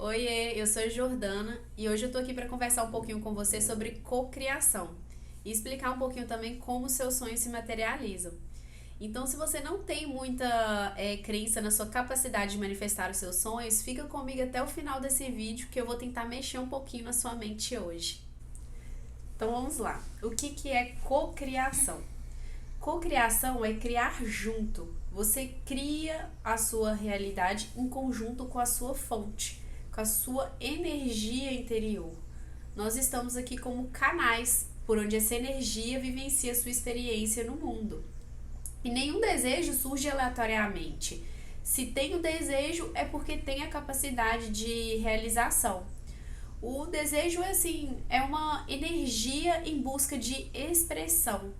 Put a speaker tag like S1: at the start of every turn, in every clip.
S1: Oiê, eu sou a Jordana e hoje eu tô aqui para conversar um pouquinho com você sobre cocriação e explicar um pouquinho também como seus sonhos se materializam. Então, se você não tem muita crença na sua capacidade de manifestar os seus sonhos, fica comigo até o final desse vídeo que eu vou tentar mexer um pouquinho na sua mente hoje. Então, vamos lá. O que é cocriação? Cocriação é criar junto. Você cria a sua realidade em conjunto com a sua fonte, com a sua energia interior. Nós estamos aqui como canais por onde essa energia vivencia a sua experiência no mundo. E nenhum desejo surge aleatoriamente. Se tem o desejo, é porque tem a capacidade de realização. O desejo é uma energia em busca de expressão.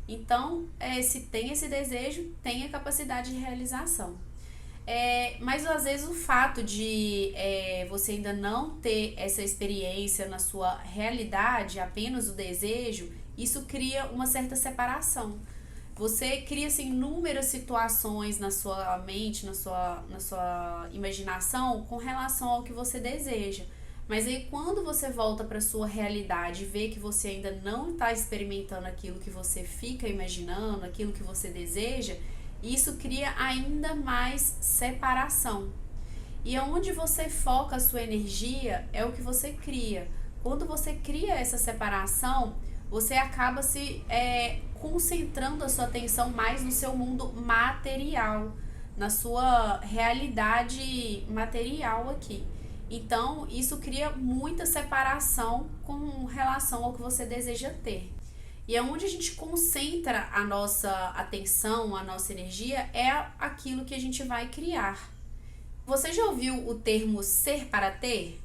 S1: Então, se tem esse desejo, tem a capacidade de realização. Mas às vezes o fato de você ainda não ter essa experiência na sua realidade, apenas o desejo, isso cria uma certa separação. Você cria inúmeras situações na sua mente, na sua imaginação com relação ao que você deseja. Mas aí quando você volta para sua realidade e vê que você ainda não está experimentando aquilo que você fica imaginando, aquilo que você deseja, isso cria ainda mais separação. E aonde você foca a sua energia é o que você cria. Quando você cria essa separação, você acaba se concentrando a sua atenção mais no seu mundo material, na sua realidade material aqui. Então, isso cria muita separação com relação ao que você deseja ter. E é onde a gente concentra a nossa atenção, a nossa energia, é aquilo que a gente vai criar. Você já ouviu o termo ser para ter?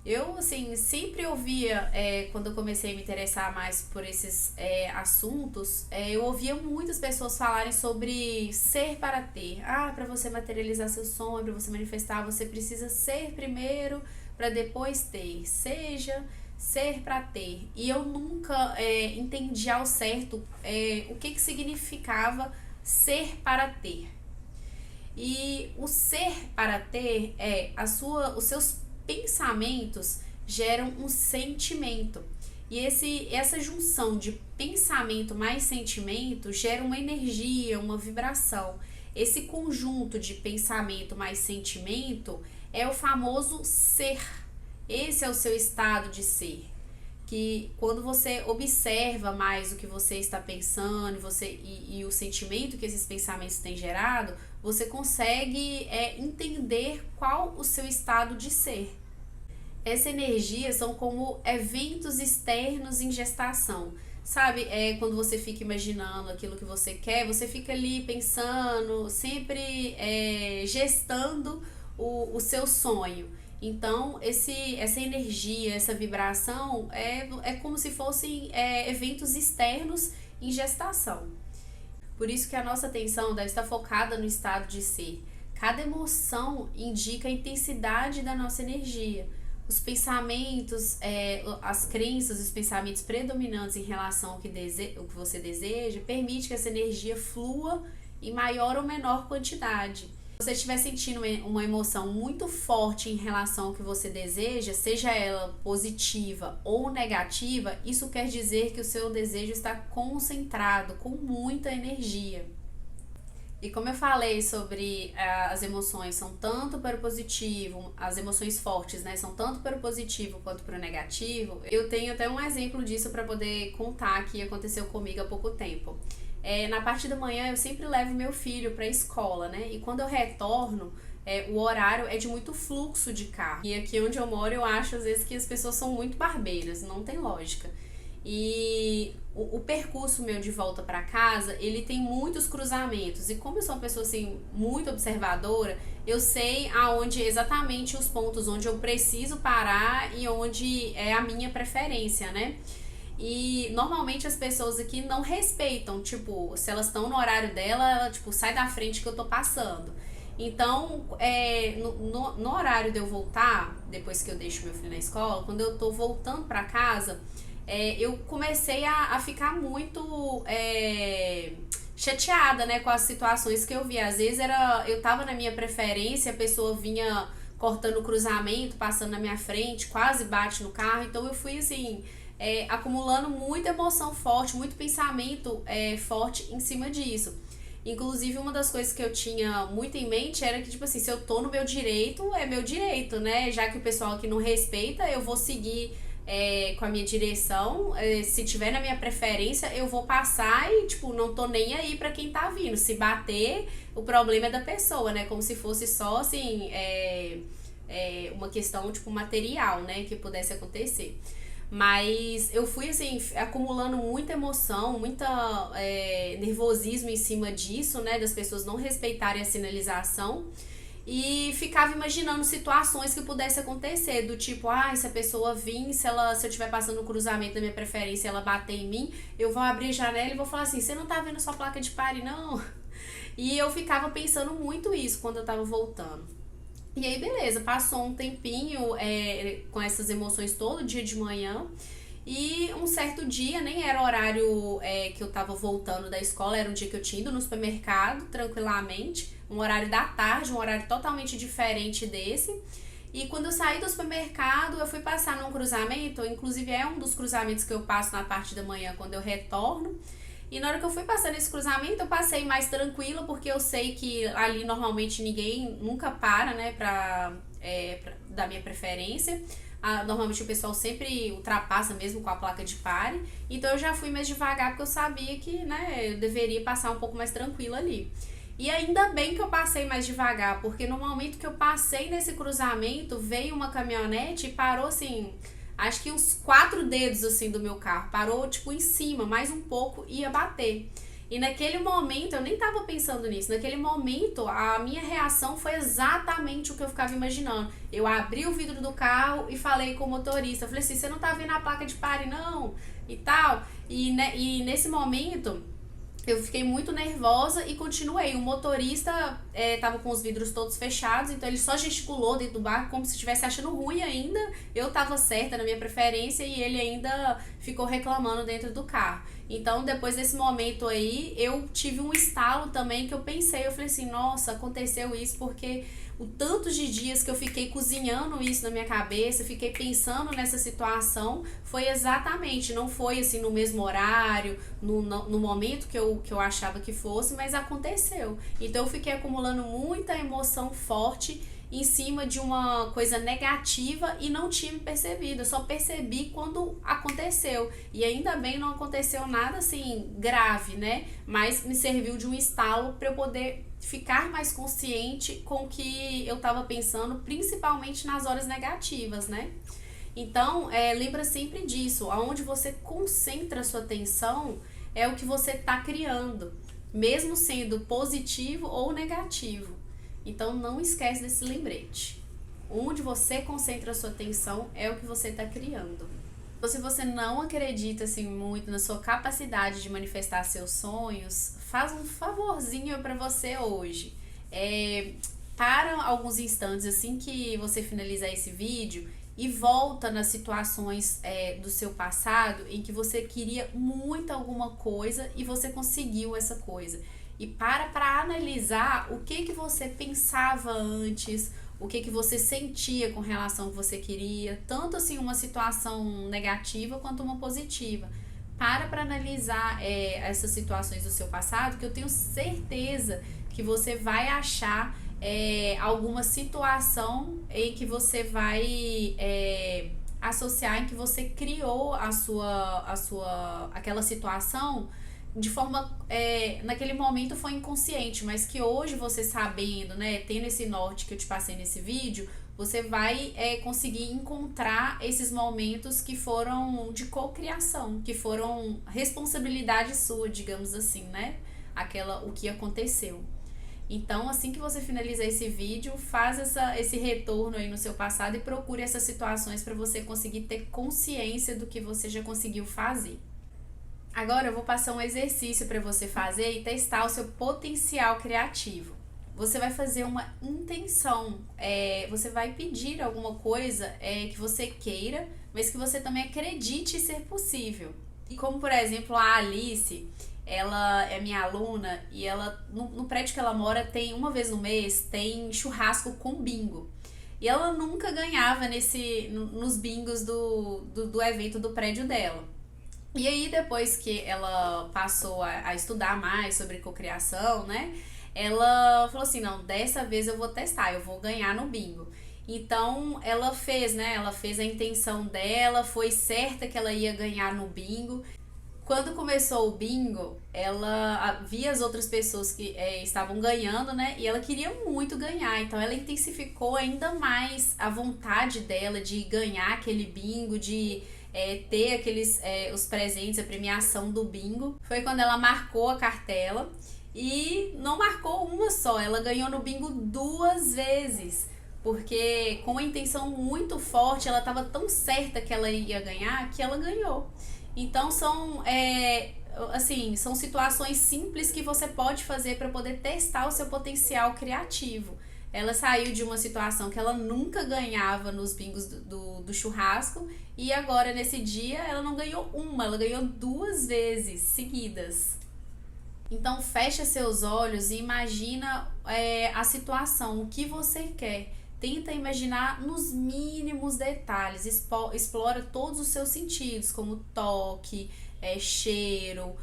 S1: Eu, sempre ouvia, quando eu comecei a me interessar mais por esses assuntos, eu ouvia muitas pessoas falarem sobre ser para ter. Para você materializar seu sonho, para você manifestar, você precisa ser primeiro para depois ter. Seja ser para ter. E eu nunca entendi ao certo o que significava ser para ter. E o ser para ter os seus pensamentos geram um sentimento. E essa junção de pensamento mais sentimento gera uma energia, uma vibração. Esse conjunto de pensamento mais sentimento é o famoso ser. Esse é o seu estado de ser. Que quando você observa mais o que você está pensando e o sentimento que esses pensamentos têm gerado, você consegue entender qual o seu estado de ser. Essa energia são como eventos externos em gestação. Sabe, quando você fica imaginando aquilo que você quer, você fica ali pensando, sempre gestando o seu sonho. Então, essa energia, essa vibração é como se fossem eventos externos em gestação. Por isso que a nossa atenção deve estar focada no estado de ser. Cada emoção indica a intensidade da nossa energia. Os pensamentos, as crenças, os pensamentos predominantes em relação ao que você deseja, permite que essa energia flua em maior ou menor quantidade. Se você estiver sentindo uma emoção muito forte em relação ao que você deseja, seja ela positiva ou negativa, isso quer dizer que o seu desejo está concentrado, com muita energia. E como eu falei sobre as emoções são tanto para o positivo, as emoções fortes, são tanto para o positivo quanto para o negativo, eu tenho até um exemplo disso para poder contar que aconteceu comigo há pouco tempo. Na parte da manhã eu sempre levo meu filho para a escola, e quando eu retorno, o horário é de muito fluxo de carro. E aqui onde eu moro eu acho às vezes que as pessoas são muito barbeiras, não tem lógica. E o percurso meu de volta para casa, ele tem muitos cruzamentos. E como eu sou uma pessoa muito observadora, eu sei aonde exatamente os pontos onde eu preciso parar e onde é a minha preferência, E normalmente as pessoas aqui não respeitam, se elas estão no horário dela, ela sai da frente que eu tô passando. Então, no horário de eu voltar, depois que eu deixo meu filho na escola, quando eu tô voltando pra casa, eu comecei a ficar muito chateada, com as situações que eu via. Às vezes eu tava na minha preferência, a pessoa vinha cortando o cruzamento, passando na minha frente, quase bate no carro. Então eu fui assim, acumulando muita emoção forte, muito pensamento forte em cima disso. Inclusive, uma das coisas que eu tinha muito em mente era que, tipo assim, se eu tô no meu direito, é meu direito, né? Já que o pessoal aqui não respeita, eu vou seguir com a minha direção. Se tiver na minha preferência, eu vou passar e, tipo, não tô nem aí pra quem tá vindo. Se bater, o problema é da pessoa, né? Como se fosse só, assim, uma questão, tipo, material, né? Que pudesse acontecer. Mas eu fui, assim, acumulando muita emoção, muita nervosismo em cima disso, né? Das pessoas não respeitarem a sinalização. E ficava imaginando situações que pudesse acontecer, do tipo, se a pessoa vir, se eu estiver passando o cruzamento da minha preferência e ela bater em mim, eu vou abrir a janela e vou falar assim, você não tá vendo sua placa de pare, não? E eu ficava pensando muito isso quando eu tava voltando. E aí, beleza, passou um tempinho com essas emoções todo dia de manhã. E um certo dia, nem era o horário que eu tava voltando da escola, era um dia que eu tinha ido no supermercado, tranquilamente. Um horário da tarde, um horário totalmente diferente desse. E quando eu saí do supermercado, eu fui passar num cruzamento, inclusive é um dos cruzamentos que eu passo na parte da manhã quando eu retorno. E na hora que eu fui passar nesse cruzamento, eu passei mais tranquila, porque eu sei que ali normalmente ninguém nunca para, né, da minha preferência. Normalmente o pessoal sempre ultrapassa mesmo com a placa de pare. Então eu já fui mais devagar, porque eu sabia que, né, eu deveria passar um pouco mais tranquila ali. E ainda bem que eu passei mais devagar, porque no momento que eu passei nesse cruzamento, veio uma caminhonete e parou assim, acho que uns 4 dedos assim do meu carro. Parou tipo em cima, mais um pouco, ia bater. E naquele momento, eu nem tava pensando nisso, naquele momento a minha reação foi exatamente o que eu ficava imaginando. Eu abri o vidro do carro e falei com o motorista, falei assim, você não tá vendo a placa de pare não? E tal. E nesse momento eu fiquei muito nervosa e continuei. O motorista tava com os vidros todos fechados, então ele só gesticulou dentro do barco como se estivesse achando ruim ainda. Eu tava certa na minha preferência e ele ainda ficou reclamando dentro do carro. Então, depois desse momento aí, eu tive um estalo também que eu pensei, eu falei assim, nossa, aconteceu isso porque o tanto de dias que eu fiquei cozinhando isso na minha cabeça, fiquei pensando nessa situação, foi exatamente, não foi assim no mesmo horário, no momento que eu achava que fosse, mas aconteceu. Então eu fiquei acumulando muita emoção forte em cima de uma coisa negativa e não tinha me percebido. Eu só percebi quando aconteceu. E ainda bem não aconteceu nada assim grave, né? Mas me serviu de um estalo para eu poder ficar mais consciente com o que eu estava pensando, principalmente nas horas negativas, né? Então, lembra sempre disso. Aonde você concentra a sua atenção é o que você está criando, mesmo sendo positivo ou negativo. Então, não esquece desse lembrete. Onde você concentra a sua atenção é o que você está criando. Então, se você não acredita assim, muito na sua capacidade de manifestar seus sonhos, faz um favorzinho para você hoje. Para alguns instantes, assim que você finalizar esse vídeo, e volta nas situações do seu passado em que você queria muito alguma coisa e você conseguiu essa coisa. E para analisar o que você pensava antes, o que você sentia com relação ao que você queria, tanto assim uma situação negativa quanto uma positiva. Para analisar essas situações do seu passado, que eu tenho certeza que você vai achar alguma situação em que você vai associar, em que você criou aquela situação de forma, naquele momento foi inconsciente, mas que hoje você sabendo, né, tendo esse norte que eu te passei nesse vídeo, você vai conseguir encontrar esses momentos que foram de cocriação, que foram responsabilidade sua, digamos assim, né, o que aconteceu. Então, assim que você finalizar esse vídeo, faz esse retorno aí no seu passado e procure essas situações para você conseguir ter consciência do que você já conseguiu fazer. Agora eu vou passar um exercício para você fazer e testar o seu potencial criativo. Você vai fazer uma intenção, você vai pedir alguma coisa que você queira, mas que você também acredite ser possível. E como, por exemplo, a Alice, ela é minha aluna e ela no prédio que ela mora tem uma vez no mês tem churrasco com bingo. E ela nunca ganhava nos bingos do evento do prédio dela. E aí, depois que ela passou a estudar mais sobre cocriação, né? Ela falou assim, não, dessa vez eu vou testar, eu vou ganhar no bingo. Então, ela fez, né? Ela fez a intenção dela, foi certa que ela ia ganhar no bingo. Quando começou o bingo, ela via as outras pessoas que estavam ganhando, né? E ela queria muito ganhar, então ela intensificou ainda mais a vontade dela de ganhar aquele bingo, de ter os presentes, a premiação do bingo. Foi quando ela marcou a cartela e não marcou uma só, ela ganhou no bingo 2 vezes. Porque com uma intenção muito forte, ela estava tão certa que ela ia ganhar que ela ganhou. Então são situações simples que você pode fazer para poder testar o seu potencial criativo. Ela saiu de uma situação que ela nunca ganhava nos bingos do churrasco e agora nesse dia ela não ganhou uma, ela ganhou 2 vezes seguidas. Então fecha seus olhos e imagina a situação, o que você quer. Tenta imaginar nos mínimos detalhes, explora todos os seus sentidos, como toque, cheiro,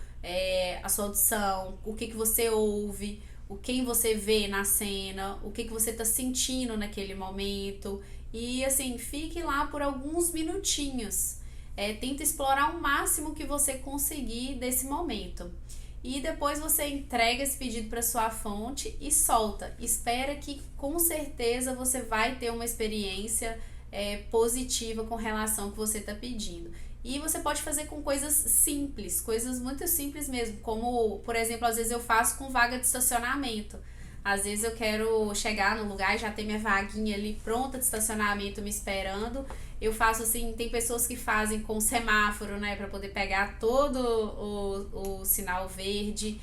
S1: a sua audição, o que você ouve, quem você vê na cena, o que você está sentindo naquele momento. E assim, fique lá por alguns minutinhos. Tenta explorar o máximo que você conseguir desse momento. E depois você entrega esse pedido para sua fonte e solta. Espera que com certeza você vai ter uma experiência positiva com relação ao que você está pedindo. E você pode fazer com coisas simples, coisas muito simples mesmo, como, por exemplo, às vezes eu faço com vaga de estacionamento. Às vezes eu quero chegar no lugar e já ter minha vaguinha ali pronta de estacionamento me esperando. Eu faço assim, tem pessoas que fazem com semáforo, né, para poder pegar todo o sinal verde.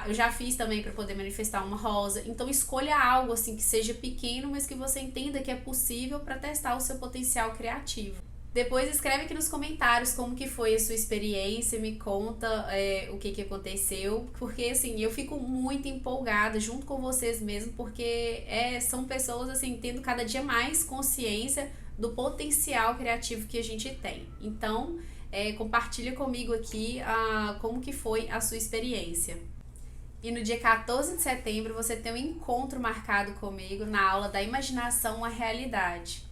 S1: Eu já fiz também para poder manifestar uma rosa. Então escolha algo assim que seja pequeno, mas que você entenda que é possível para testar o seu potencial criativo. Depois escreve aqui nos comentários como que foi a sua experiência, me conta o que aconteceu, porque assim, eu fico muito empolgada junto com vocês mesmo, porque são pessoas assim, tendo cada dia mais consciência do potencial criativo que a gente tem. Então, compartilha comigo aqui como que foi a sua experiência. E no dia 14 de setembro você tem um encontro marcado comigo na aula da imaginação à realidade.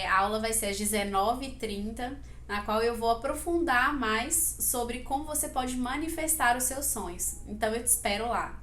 S1: A aula vai ser às 19h30, na qual eu vou aprofundar mais sobre como você pode manifestar os seus sonhos. Então eu te espero lá.